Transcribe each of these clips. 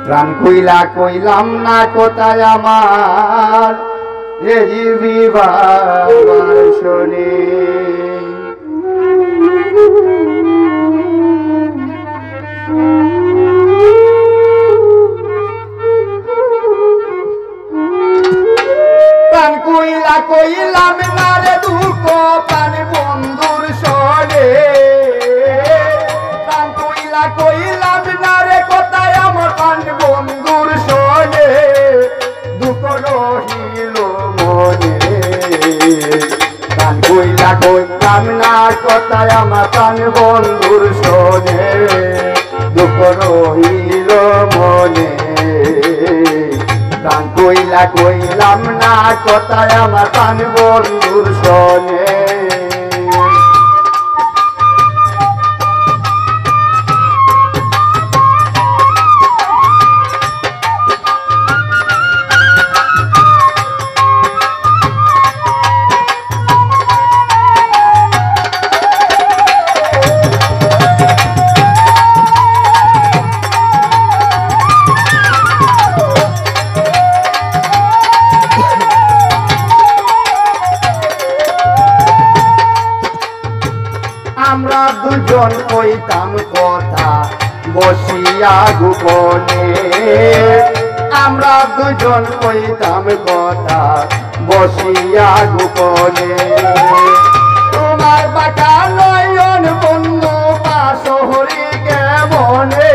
প্রাণ কইলা কইলাম না কোথায় আমার রেজিবি বাবার শোনে। প্রাণ কইলা কইলাম না রে দুঃখ প্রাণ বন্ধুর শোনে। প্রাণ কইলা কইলাম না রে কোথায় আমার প্রাণ বন্ধুর শোনে। দুঃখ রহিল মনে প্রাণ কইলা কইলাম না কোথায় আমার প্রাণ বন্ধুর শোনে। দুঃখ রহিল মনে প্রাণ কইলা কইলাম না কোথায় আমার প্রাণ বন্ধুর শোনে। আমরা দুজন কইতাম কথা বসিয়া গোপনে। আমরা দুজন কইতাম কথা বসিয়া গোপনে। তোমার বাটা নয়ন বন্ধু পাশহরি কেমনে।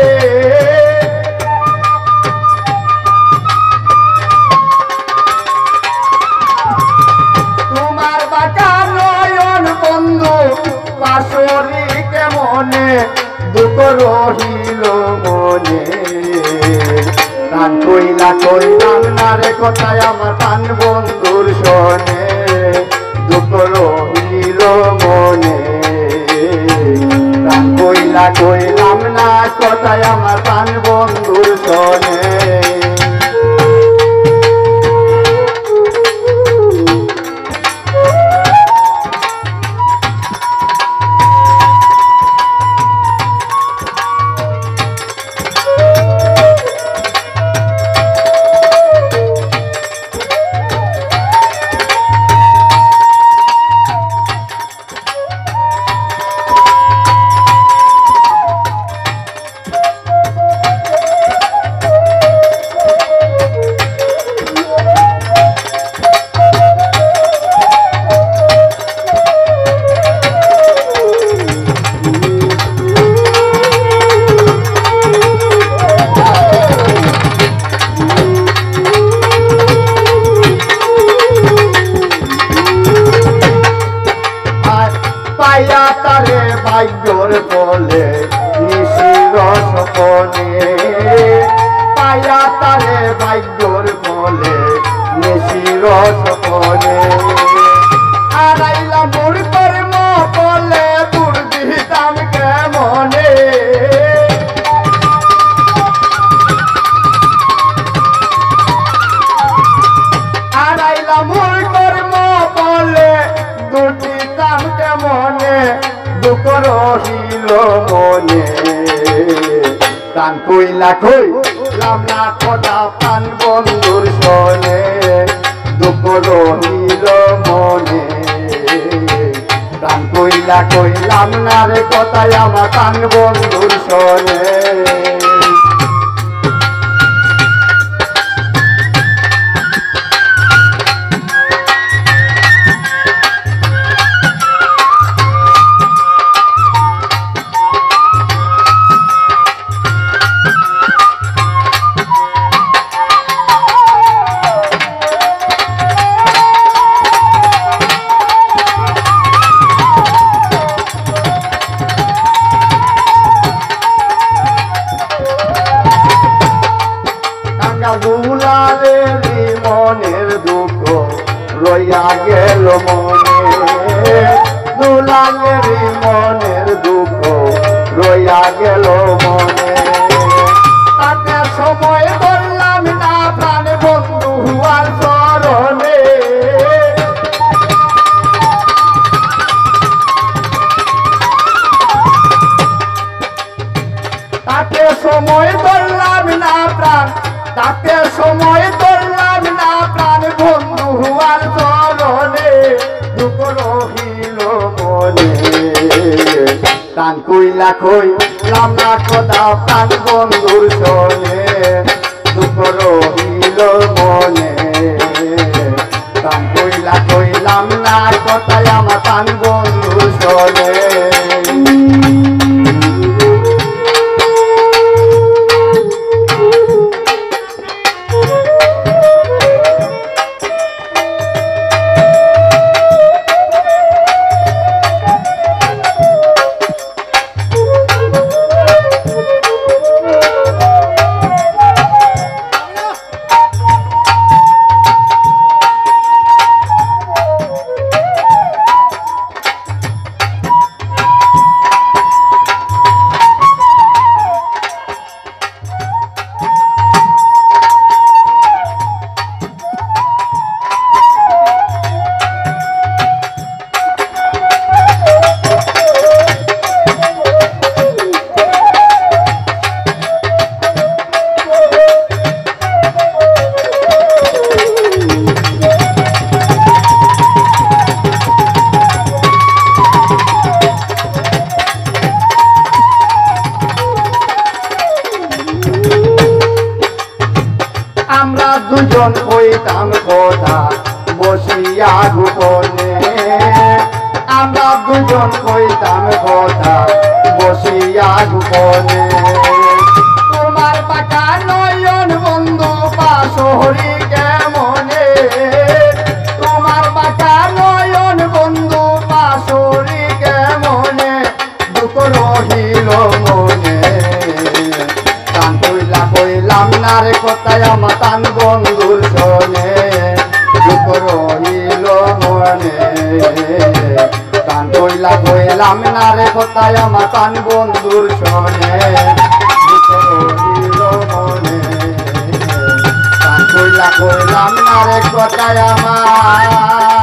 তোমার বাটা নয়ন বন্ধু পাশরি কেমনে দুঃখ রহিল মনে। প্রাণ কইলা কইলাম না রে কোথায় আমার প্রাণ বন্ধুর শোনে। দুঃখ রহিল মনে প্রাণ কইলা কইলাম না কোথায় আমার প্রাণ বন্ধুর শোনে। পাইয়া তারে ভাগ্যর বলে নিশির সপনে। পাইয়া তারে ভাগ্যর বলে নিশির সপনে। আড়াইলা মোর কর্ম বলে দূর দিতাম কেমনে। আড়াইলা মোর কর্ম বলে দূর দিতাম কেমনে। দুঃখ রহিল মনে প্রাণ কইলা কইলাম না কথা প্রাণ বন্ধুর শোনে। দুঃখ রহিল মনে প্রাণ কইলা কইলাম না রে কোথায় আমার প্রাণ বন্ধুর শোনে। দুলালেরই মনের দুঃখ রইয়া গেল মনে। দুলালেরই মনের দুঃখ রইয়া গেল মনে। তাতে সময় ধরলাম না প্রাণ বন্ধু আর চরণে। সময় ধরলাম না প্রাণ, তাকে সময় ধরলাম না প্রাণ, বন্ধু হওয়ার চরণে দুঃখ রহিল মনে। প্রাণ কইলা কইলাম না কথা প্রাণ বন্ধুর শোনে, দুঃখ রহিল মনে। প্রাণ কইলা কইলাম না কথা আমার প্রাণ বন্ধুর শোনে। আমরা দুজন কইতাম কথা বসিয়া গোপনে, আমরা দুজন কইতাম কথা বসিয়া গোপনে। তোমার পাকা নয়ন বন্ধু পাশরি কেমনে, তোমার পাকা নয়ন বন্ধু পাশরি কেমনে, দুঃখ রহিল মনে। প্রাণ কইলা কইলাম না রে কথায় আমার প্রাণ বন্ধুর শোনে, দুঃখ রহিল মনে। প্রাণ কইলা কইলাম না রে কথায় আমার প্রাণ বন্ধুর শোনে, দুঃখ রহিল মনে। প্রাণ কইলা কইলাম না রে কথায় আমার